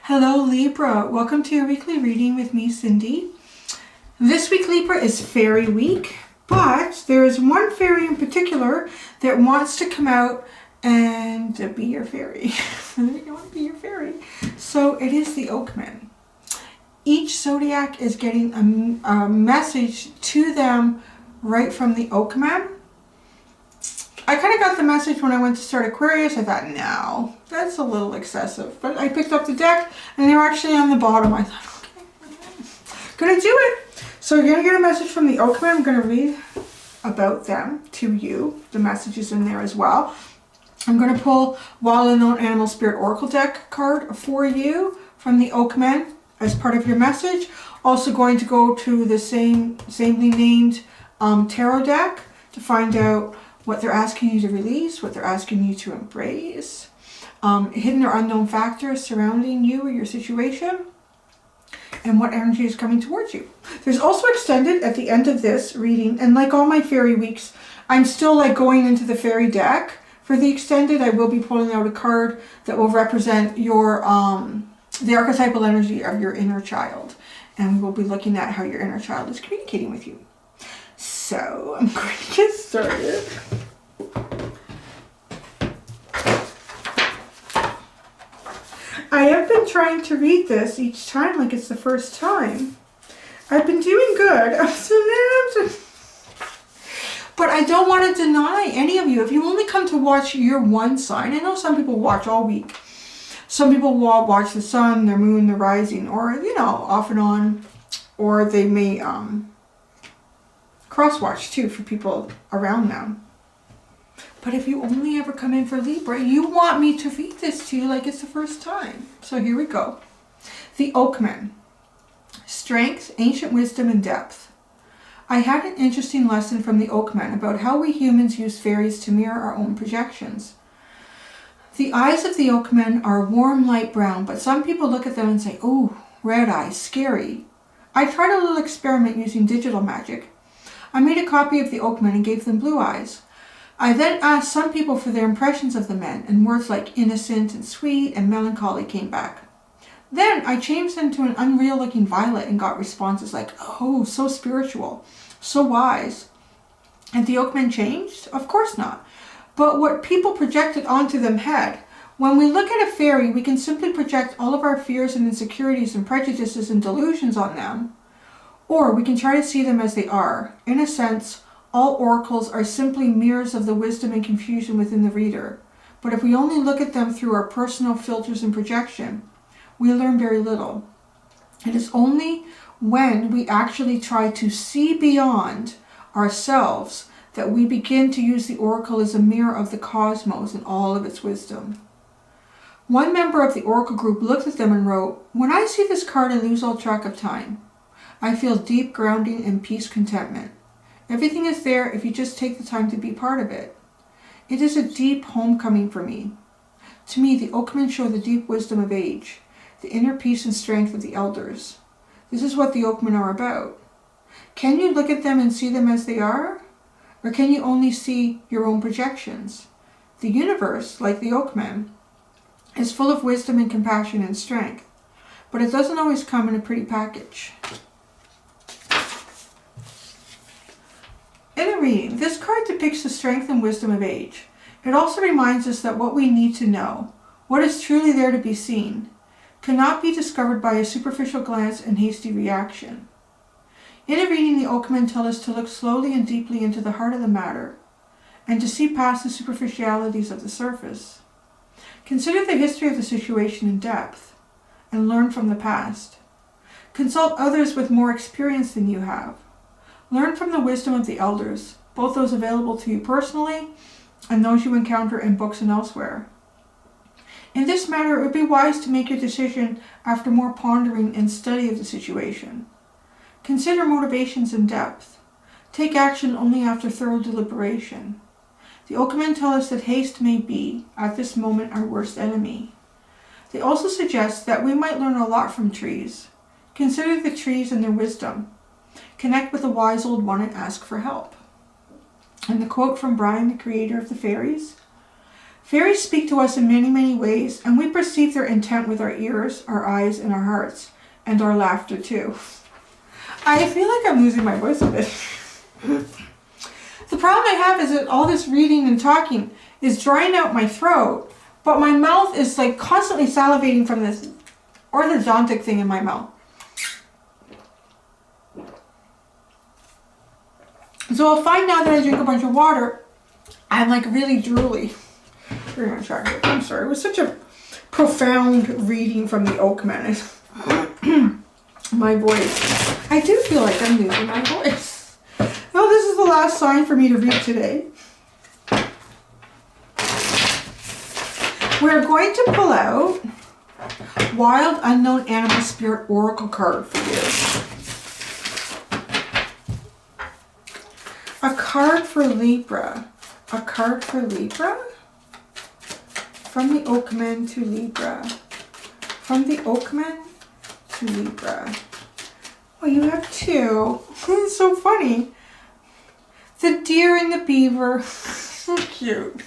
Hello Libra, welcome to your weekly reading with me, Cindy. This week Libra is Fairy week, but there is one fairy in particular that wants to come out and be your fairy. They want to be your fairy. So it is the Oakman. Each zodiac is getting a message to them right from the Oakman. I kind of got the message when I went to start Aquarius. I thought, no, that's a little excessive. But I picked up the deck and they were actually on the bottom. I thought, okay, gonna do it. So you're gonna get a message from the Oakman. I'm gonna read about them to you. The message is in there as well. I'm gonna pull Wild Unknown Animal Spirit Oracle deck card for you from the Oakman as part of your message. Also going to go to the samely named tarot deck to find out what they're asking you to release, what they're asking you to embrace, hidden or unknown factors surrounding you or your situation, and what energy is coming towards you. There's also extended at the end of this reading, and like all my fairy weeks, I'm still like going into the fairy deck. For the extended, I will be pulling out a card that will represent your the archetypal energy of your inner child, and we'll be looking at how your inner child is communicating with you. So I'm going to get started. I have been trying to read this each time like it's the first time. I've been doing good. But I don't want to deny any of you. If you only come to watch your one sign, I know some people watch all week. Some people will watch the sun, their moon, the rising, or, you know, off and on. Or they may cross-watch too for people around them. But if you only ever come in for Libra, you want me to read this to you like it's the first time. So here we go. The Oakman. Strength, ancient wisdom, and depth. I had an interesting lesson from the Oakman about how we humans use fairies to mirror our own projections. The eyes of the Oakman are warm light brown, but some people look at them and say, "Ooh, red eyes, scary." I tried a little experiment using digital magic. I made a copy of the Oakman and gave them blue eyes. I then asked some people for their impressions of the men, and words like innocent and sweet and melancholy came back. Then I changed them to an unreal looking violet and got responses like, "Oh, so spiritual, so wise." Had the Oakman changed? Of course not. But what people projected onto them had. When we look at a fairy, we can simply project all of our fears and insecurities and prejudices and delusions on them. Or we can try to see them as they are. In a sense, all oracles are simply mirrors of the wisdom and confusion within the reader. But if we only look at them through our personal filters and projection, we learn very little. It is only when we actually try to see beyond ourselves that we begin to use the oracle as a mirror of the cosmos and all of its wisdom. One member of the oracle group looked at them and wrote, "When I see this card, I lose all track of time. I feel deep grounding and peace contentment. Everything is there if you just take the time to be part of it. It is a deep homecoming for me. To me, the Oakmen show the deep wisdom of age, the inner peace and strength of the elders. This is what the Oakmen are about. Can you look at them and see them as they are? Or can you only see your own projections? The universe, like the Oakmen, is full of wisdom and compassion and strength, but it doesn't always come in a pretty package." In a reading, this card depicts the strength and wisdom of age. It also reminds us that what we need to know, what is truly there to be seen, cannot be discovered by a superficial glance and hasty reaction. In a reading, the Oakmen tell us to look slowly and deeply into the heart of the matter, and to see past the superficialities of the surface. Consider the history of the situation in depth, and learn from the past. Consult others with more experience than you have. Learn from the wisdom of the elders, both those available to you personally and those you encounter in books and elsewhere. In this matter, it would be wise to make your decision after more pondering and study of the situation. Consider motivations in depth. Take action only after thorough deliberation. The Oakmen tell us that haste may be, at this moment, our worst enemy. They also suggest that we might learn a lot from trees. Consider the trees and their wisdom. Connect with a wise old one and ask for help. And the quote from Brian, the creator of the fairies, Fairies speak to us in many, many ways, and we perceive their intent with our ears, our eyes, and our hearts, and our laughter too. I feel like I'm losing my voice a bit. The problem I have is that all this reading and talking is drying out my throat, but my mouth is like constantly salivating from this orthodontic thing in my mouth. So I'll find now that I drink a bunch of water, I'm like really drooly. We're gonna try it. I'm sorry, it was such a profound reading from the Oakman. My voice. I do feel like I'm losing my voice. Well, this is the last sign for me to read today. We're going to pull out Wild Unknown Animal Spirit Oracle card for you. A card for Libra. A card for Libra? From the Oakman to Libra. From the Oakman to Libra. Well, you have two. It's so funny. The deer and the beaver. So cute.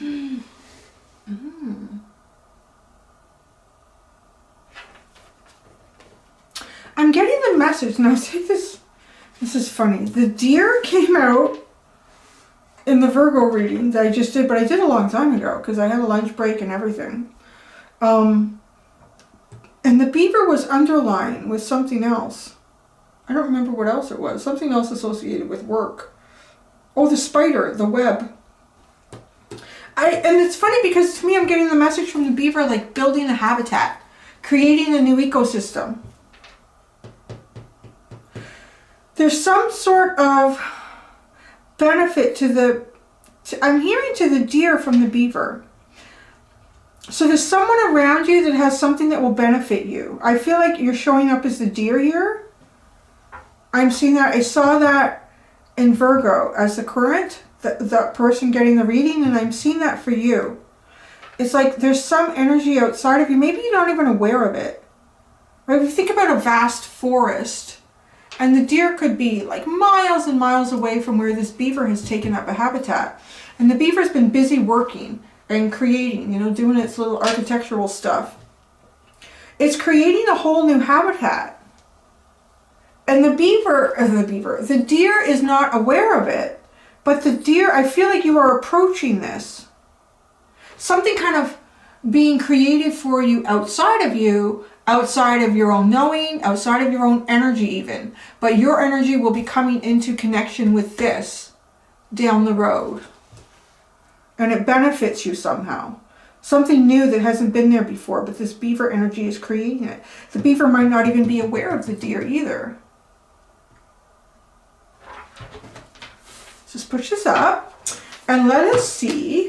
I'm getting the message. Now, take this. This is funny. The deer came out in the Virgo reading that I just did, but I did a long time ago because I had a lunch break and everything. And the beaver was underlined with something else. I don't remember what else it was. Something else associated with work. Oh, the spider, the web. And it's funny because to me I'm getting the message from the beaver like building a habitat, creating a new ecosystem. There's some sort of benefit to the, I'm hearing to the deer from the beaver. So there's someone around you that has something that will benefit you. I feel like you're showing up as the deer here. I'm seeing that. I saw that in Virgo as the current, the person getting the reading, and I'm seeing that for you. It's like there's some energy outside of you. Maybe you're not even aware of it. Right? If you think about a vast forest, and the deer could be like miles and miles away from where this beaver has taken up a habitat. And the beaver's been busy working and creating, you know, doing its little architectural stuff. It's creating a whole new habitat. And the deer is not aware of it. But the deer, I feel like you are approaching this. Something kind of being created for you, outside of your own knowing, outside of your own energy even. But your energy will be coming into connection with this down the road. And it benefits you somehow. Something new that hasn't been there before, but this beaver energy is creating it. The beaver might not even be aware of the deer either. Just push this up and let us see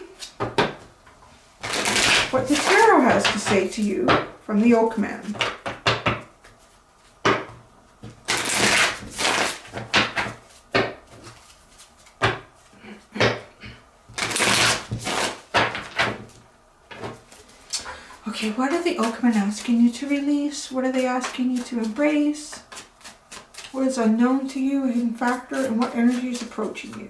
what the tarot has to say to you from the Oakman. Okay, what are the Oakman asking you to release? What are they asking you to embrace? What is unknown to you, a hidden factor, and what energy is approaching you?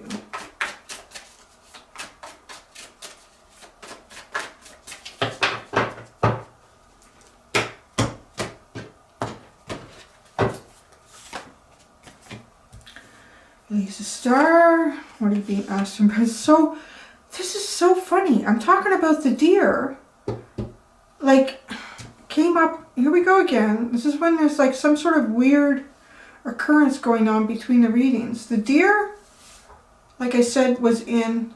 Release a star. What are you being asked to embrace? So, this is so funny. I'm talking about the deer. Like, came up, here we go again. This is when there's like some sort of weird occurrence going on between the readings. The deer, like I said, was in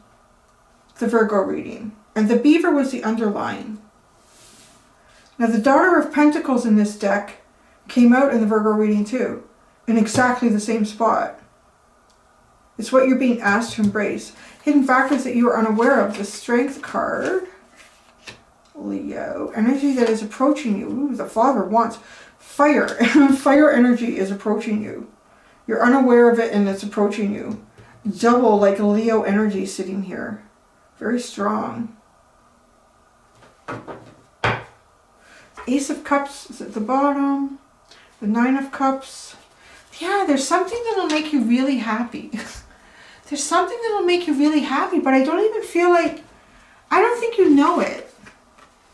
the Virgo reading. And the beaver was the underlying. Now the Daughter of Pentacles in this deck came out in the Virgo reading too. In exactly the same spot. It's what you're being asked to embrace. Hidden factors that you are unaware of. The Strength card. Leo. Energy that is approaching you. Ooh, the Father wants fire. Fire energy is approaching you. You're unaware of it and it's approaching you. Double like a Leo energy sitting here. Very strong. Ace of Cups is at the bottom. The Nine of Cups. Yeah, there's something that'll make you really happy. There's something that'll make you really happy, but I don't even feel like I don't think you know it.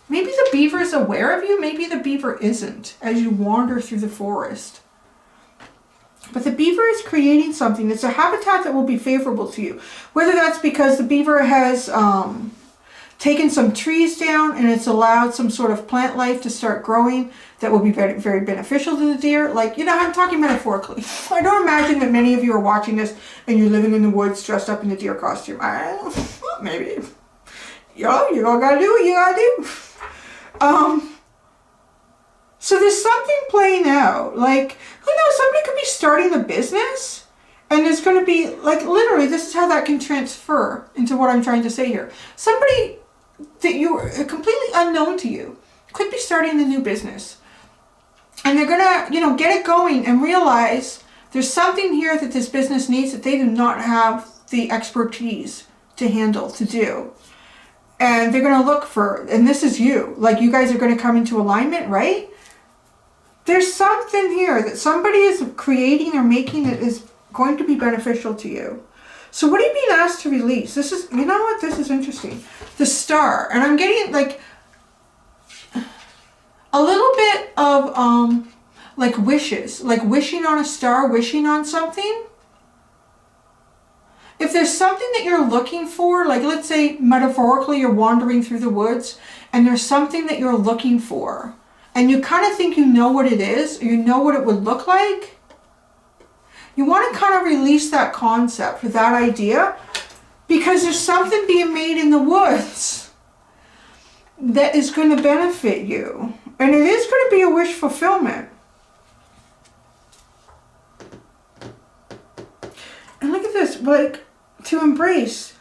Maybe the beaver is aware of you, maybe the beaver isn't as you wander through the forest. But the beaver is creating something. It's a habitat that will be favorable to you. Whether that's because the beaver has taken some trees down and it's allowed some sort of plant life to start growing that will be very, very beneficial to the deer. Like, you know, I'm talking metaphorically. I don't imagine that many of you are watching this and you're living in the woods dressed up in the deer costume. Maybe. Yo, you all gotta do what you gotta do. So there's something playing out. Like, who knows, somebody could be starting a business and there's going to be, like, literally, this is how that can transfer into what I'm trying to say here. Somebody that you are completely unknown to you could be starting a new business. And they're going to, you know, get it going and realize there's something here that this business needs that they do not have the expertise to handle, to do. And they're going to look for, and this is you, like you guys are going to come into alignment, right? There's something here that somebody is creating or making that is going to be beneficial to you. So what are you being asked to release? This is, you know what, this is interesting. The Star, and I'm getting like a little bit of like wishes, like wishing on a star, wishing on something. If there's something that you're looking for, like let's say metaphorically you're wandering through the woods and there's something that you're looking for and you kind of think you know what it is, or you know what it would look like, you want to kind of release that concept or that idea because there's something being made in the woods that is going to benefit you. And it is going to be a wish fulfillment. And look at this, like, to embrace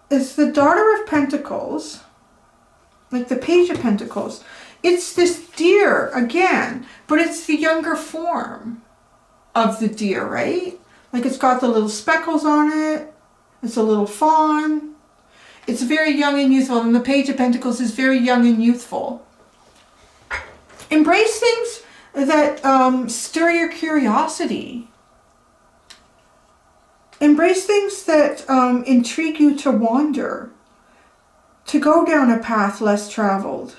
is the Daughter of Pentacles, like the Page of Pentacles. It's this deer again, but it's the younger form of the deer, right? Like it's got the little speckles on it. It's a little fawn. It's very young and youthful, and the Page of Pentacles is very young and youthful. Embrace things that stir your curiosity. Embrace things that intrigue you to wander, to go down a path less traveled.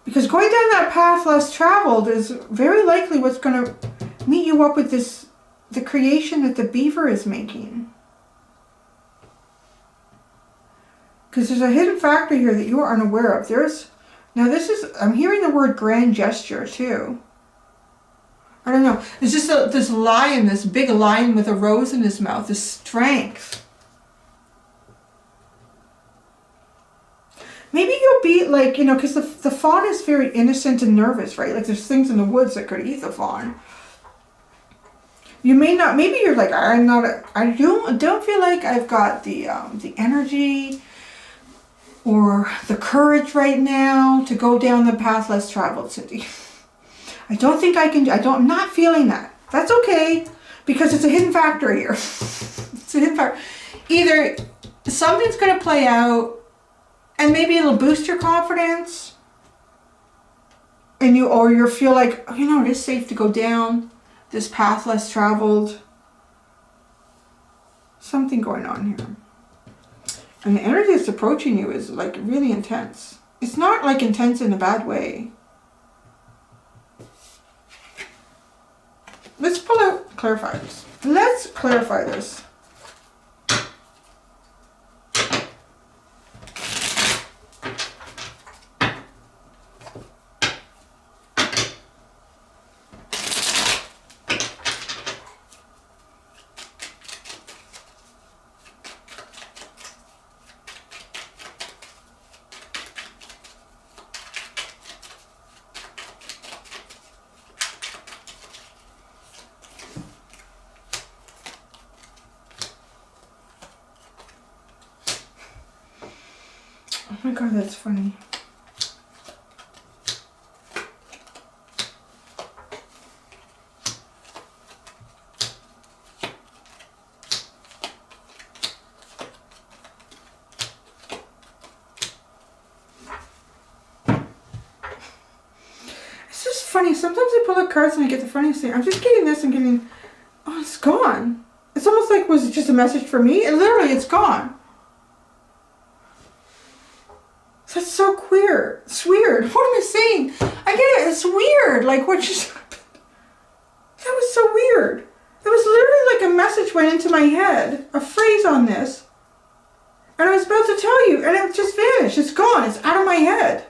Because going down that path less traveled is very likely what's going to meet you up with this, the creation that the beaver is making. Because there's a hidden factor here that you are unaware of. Now this is, I'm hearing the word grand gesture too. I don't know. There's just this lion, this big lion with a rose in his mouth, this strength. Maybe you'll be like, you know, because the fawn is very innocent and nervous, right? Like there's things in the woods that could eat the fawn. You may not, maybe you're like, I don't feel like I've got the energy or the courage right now to go down the path less traveled, Cindy. I don't think I can, I'm not feeling that. That's okay, because it's a hidden factor here. It's a hidden factor. Either something's going to play out and maybe it'll boost your confidence and you feel like, oh, you know, it is safe to go down this path less traveled. Something going on here. And the energy that's approaching you is like really intense. It's not like intense in a bad way. Let's pull out, clarify this. Let's clarify this. Oh my God, that's funny. It's just funny. Sometimes I pull out cards and I get the funniest thing. I'm just getting this and getting, oh, it's gone. It's almost like, was it just a message for me? And literally, it's gone. weird. What am I saying? I get it. It's weird. Like what just happened. That was so weird. It was literally like a message went into my head, a phrase on this. And I was about to tell you, and it just vanished. It's gone. It's out of my head.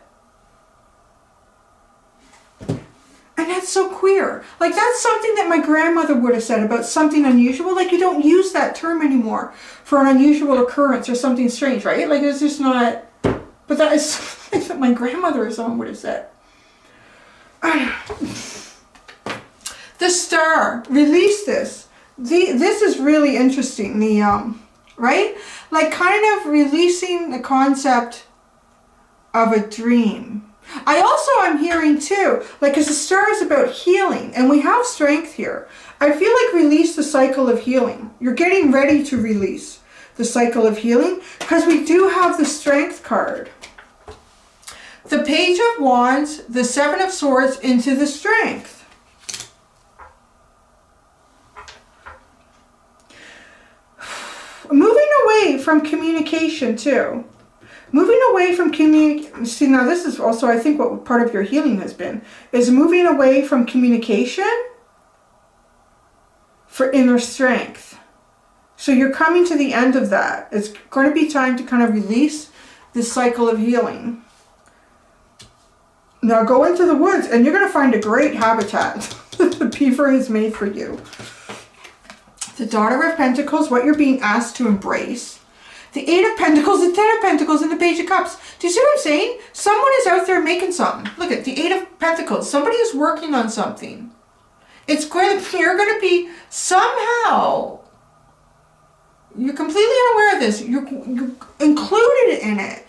And that's so queer. Like that's something that my grandmother would have said about something unusual. Like you don't use that term anymore for an unusual occurrence or something strange, right? Like it's just not, but that is something that my grandmother or someone would have said. The star, release this. This is really interesting. Right? Like kind of releasing the concept of a dream. I also am hearing too, like, because the star is about healing, and we have strength here. I feel like release the cycle of healing. You're getting ready to release the cycle of healing, because we do have the strength card. The Page of Wands, the Seven of Swords into the strength. Moving away from communication too. Moving away from see, now this is also, I think, what part of your healing has been, is moving away from communication for inner strength. So you're coming to the end of that. It's going to be time to kind of release this cycle of healing. Now go into the woods and you're going to find a great habitat that the beaver has made for you. The Daughter of Pentacles, what you're being asked to embrace. The Eight of Pentacles, the Ten of Pentacles, and the Page of Cups. Do you see what I'm saying? Someone is out there making something. Look at the Eight of Pentacles. Somebody is working on something. It's going to, you're going to be somehow, you're completely unaware of this. You're included in it.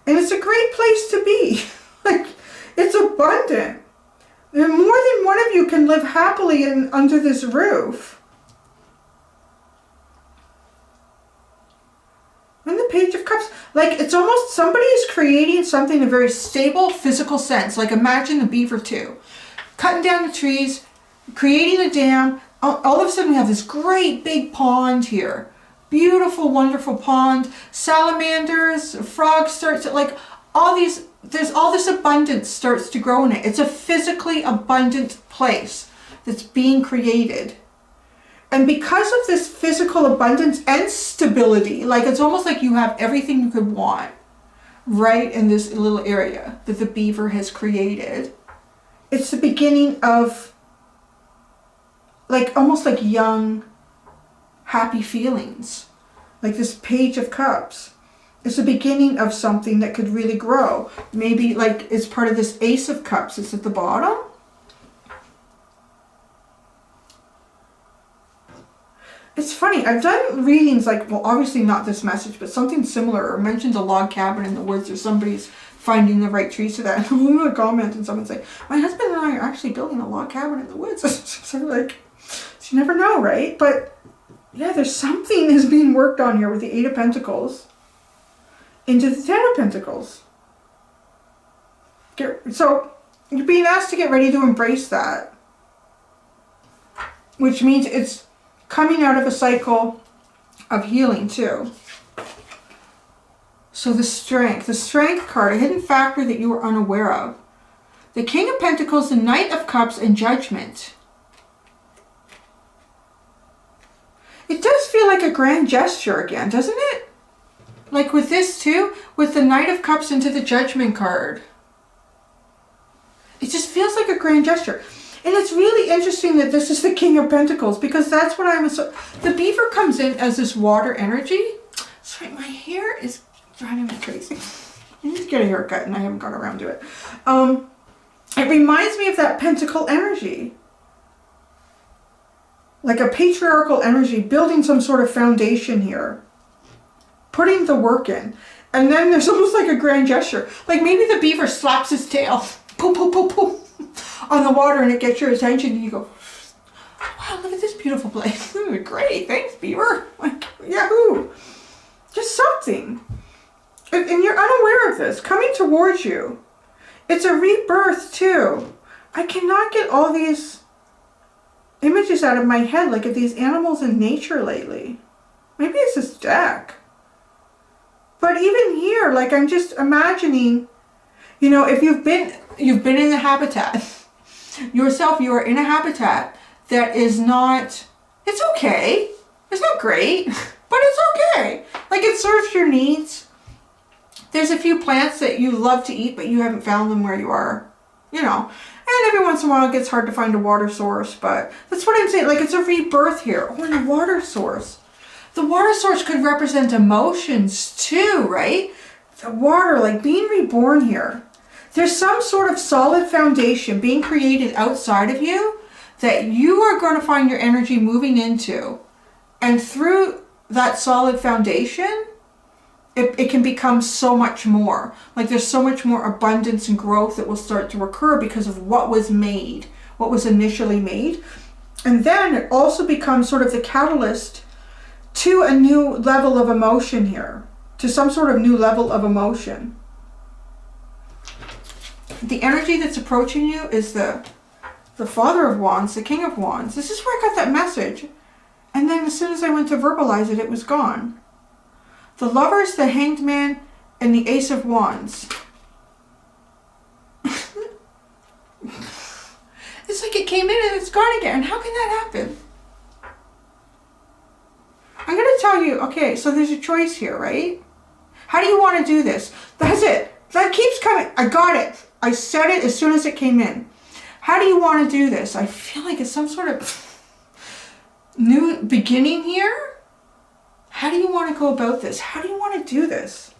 And it's a great place to be. Like, it's abundant. And more than one of you can live happily under this roof. And the Page of Cups, like it's almost somebody is creating something in a very stable physical sense. Like imagine the beaver too. Cutting down the trees, creating a dam. All of a sudden we have this great big pond here. Beautiful, wonderful pond. Salamanders, frogs starts, like all these, there's all this abundance starts to grow in it. It's a physically abundant place that's being created. And because of this physical abundance and stability, like it's almost like you have everything you could want right in this little area that the beaver has created. It's the beginning of like almost like young, happy feelings. Like this Page of Cups. It's the beginning of something that could really grow. Maybe like it's part of this Ace of Cups. It's at the bottom. It's funny, I've done readings like, well, obviously not this message, but something similar, or mentioned a log cabin in the woods, or somebody's finding the right trees for that. And I'm going to comment and someone's like, my husband and I are actually building a log cabin in the woods. So like, you never know, right? But yeah, there's something is being worked on here with the Eight of Pentacles into the Ten of Pentacles. So you're being asked to get ready to embrace that. Which means it's coming out of a cycle of healing too. So the strength card, a hidden factor that you were unaware of. The King of Pentacles, the Knight of Cups, and Judgment. It does feel like a grand gesture again, doesn't it? Like with this too, with the Knight of Cups into the Judgment card. It just feels like a grand gesture. And it's really interesting that this is the King of Pentacles, because that's what the beaver comes in as this water energy. Sorry, my hair is driving me crazy. I need to get a haircut and I haven't got around to it. It reminds me of that pentacle energy. Like a patriarchal energy, building some sort of foundation here. Putting the work in. And then there's almost like a grand gesture. Like maybe the beaver slaps his tail. Poof, poof, poof, poof. On the water, and it gets your attention, and you go, wow, look at this beautiful place. Great, thanks, beaver. Like, yahoo. Just something. And you're unaware of this, coming towards you. It's a rebirth, too. I cannot get all these images out of my head, like of these animals in nature lately. Maybe it's this deck. But even here, like I'm just imagining You know, if you've been in a habitat, yourself, you are in a habitat that is not, it's okay. It's not great, but it's okay. Like, it serves your needs. There's a few plants that you love to eat, but you haven't found them where you are, you know. And every once in a while it gets hard to find a water source, but that's what I'm saying. Like, it's a rebirth here. Oh, and a water source. The water source could represent emotions too, right? The water, like being reborn here. There's some sort of solid foundation being created outside of you that you are going to find your energy moving into. And through that solid foundation, it can become so much more. Like, there's so much more abundance and growth that will start to occur because of what was made, what was initially made. And then it also becomes sort of the catalyst to a new level of emotion here, to some sort of new level of emotion. The energy that's approaching you is the Father of Wands, the King of Wands. This is where I got that message. And then as soon as I went to verbalize it, it was gone. The Lovers, the Hanged Man, and the Ace of Wands. It's like it came in and it's gone again. How can that happen? I'm going to tell you, okay, so there's a choice here, right? How do you want to do this? That's it. That keeps coming. I got it. I said it as soon as it came in. How do you want to do this? I feel like it's some sort of new beginning here. How do you want to go about this? How do you want to do this?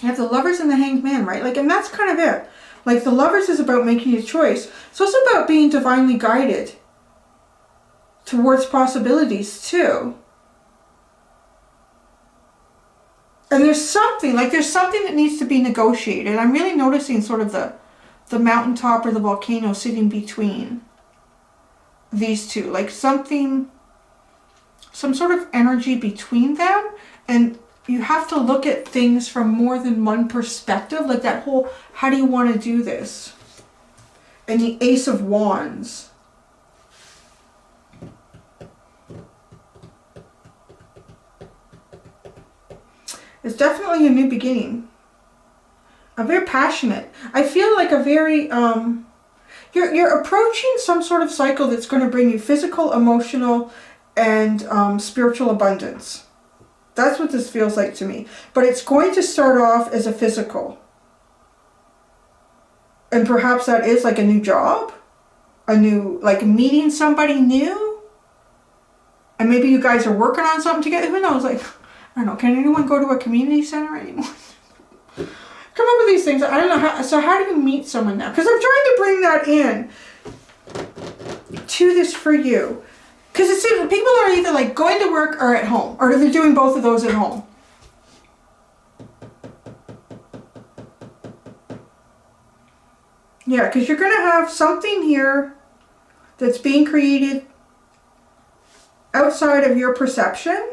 You have the Lovers and the Hanged Man, right? Like, and that's kind of it. Like, the Lovers is about making a choice. It's also about being divinely guided towards possibilities too. And there's something that needs to be negotiated. I'm really noticing sort of the mountaintop or the volcano sitting between these two. Like some sort of energy between them. And you have to look at things from more than one perspective. Like that whole, how do you want to do this? And the Ace of Wands. It's definitely a new beginning. I'm very passionate. I feel like a very, you're approaching some sort of cycle that's going to bring you physical, emotional, and spiritual abundance. That's what this feels like to me. But it's going to start off as a physical. And perhaps that is like a new job. A new, like meeting somebody new. And maybe you guys are working on something together. Who knows? Like, I don't know. Can anyone go to a community center anymore? Come up with these things. I don't know how. So how do you meet someone now? Because I'm trying to bring that in to this for you. Because it seems people are either like going to work or at home. Or they're doing both of those at home. Yeah, because you're going to have something here that's being created outside of your perception.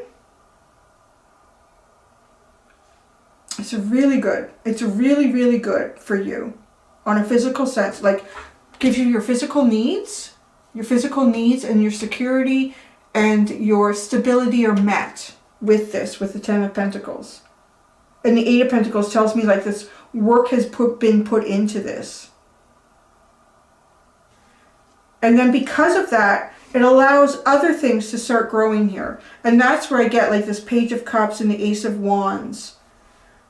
It's really good. It's really, really good for you on a physical sense. Like, gives you your physical needs and your security and your stability are met with this, with the Ten of Pentacles. And the Eight of Pentacles tells me like this work has been put into this. And then because of that, it allows other things to start growing here. And that's where I get like this Page of Cups and the Ace of Wands.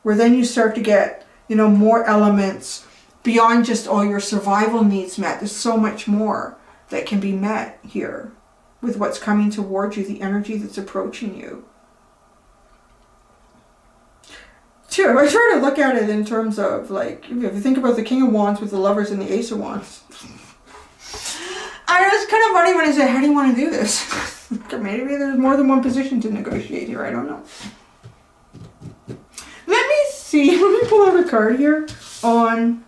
Where then you start to get, you know, more elements beyond just all your survival needs met. There's so much more that can be met here with what's coming towards you, the energy that's approaching you. Too, I try to look at it in terms of like, if you think about the King of Wands with the Lovers and the Ace of Wands. It's kind of funny when I say, how do you want to do this? Maybe there's more than one position to negotiate here. I don't know. Let me see. Let me pull out a card here on.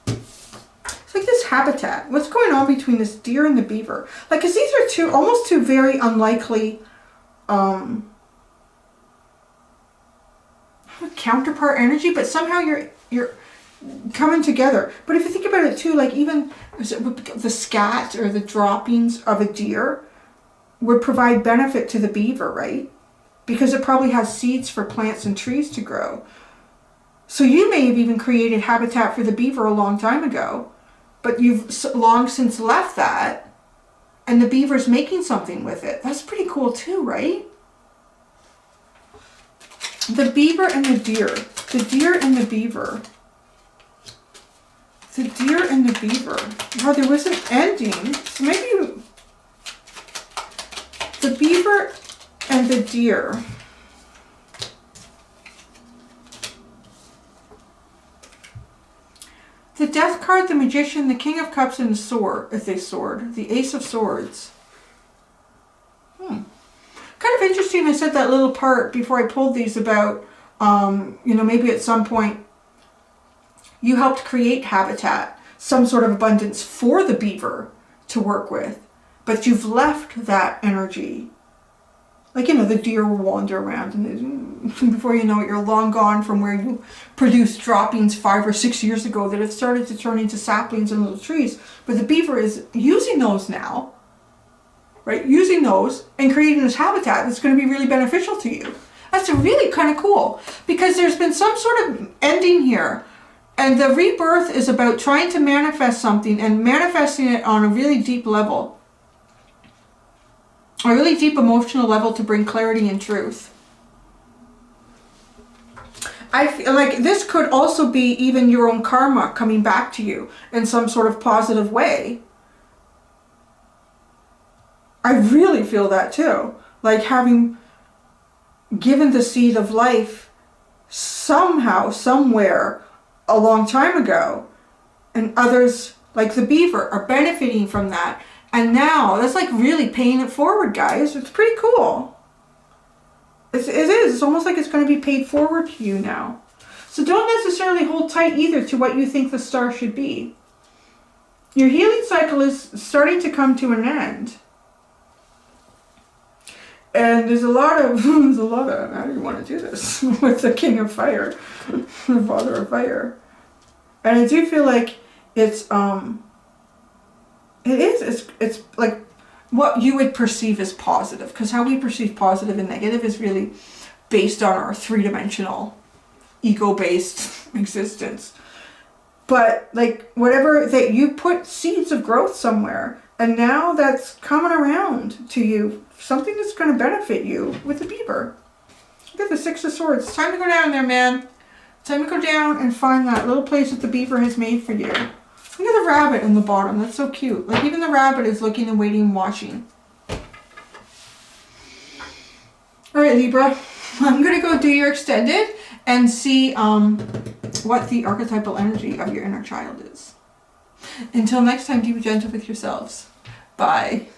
It's like this habitat. What's going on between this deer and the beaver? Like, because these are almost two very unlikely counterpart energy, but somehow you're coming together. But if you think about it too, like even the scat or the droppings of a deer would provide benefit to the beaver, right? because it probably has seeds for plants and trees to grow. So you may have even created habitat for the beaver a long time ago, but you've long since left that, and the beaver's making something with it. That's pretty cool too, right? The beaver and the deer. The deer and the beaver. The deer and the beaver. Wow, there was an ending. So maybe the beaver and the deer. The Death card, the Magician, the King of Cups, and the Sword, if they sword. The Ace of Swords. Kind of interesting I said that little part before I pulled these about, you know, maybe at some point you helped create habitat, some sort of abundance for the beaver to work with, but you've left that energy. Like, you know, the deer will wander around and before you know it, you're long gone from where you produced droppings 5 or 6 years ago that have started to turn into saplings and little trees. But the beaver is using those now, right? Using those and creating this habitat that's going to be really beneficial to you. That's really kind of cool because there's been some sort of ending here. And the rebirth is about trying to manifest something and manifesting it on a really deep level. A really deep emotional level to bring clarity and truth. I feel like this could also be even your own karma coming back to you in some sort of positive way. I really feel that too. Like having given the seed of life somehow, somewhere, a long time ago, and others, like the beaver, are benefiting from that. And now, that's like really paying it forward, guys. It's pretty cool. It is. It's almost like it's going to be paid forward to you now. So don't necessarily hold tight either to what you think the star should be. Your healing cycle is starting to come to an end. And there's a lot of, how do you want to do this? With the King of Fire, the Father of Fire. And I do feel like it's like what you would perceive as positive, because how we perceive positive and negative is really based on our three-dimensional, ego-based existence. But like whatever that you put seeds of growth somewhere, and now that's coming around to you, something that's going to benefit you with the beaver. Look at the Six of Swords. It's time to go down there, man. It's time to go down and find that little place that the beaver has made for you. Look at the rabbit in the bottom. That's so cute. Like even the rabbit is looking and waiting and watching. All right, Libra. I'm going to go do your extended and see what the archetypal energy of your inner child is. Until next time, be gentle with yourselves. Bye.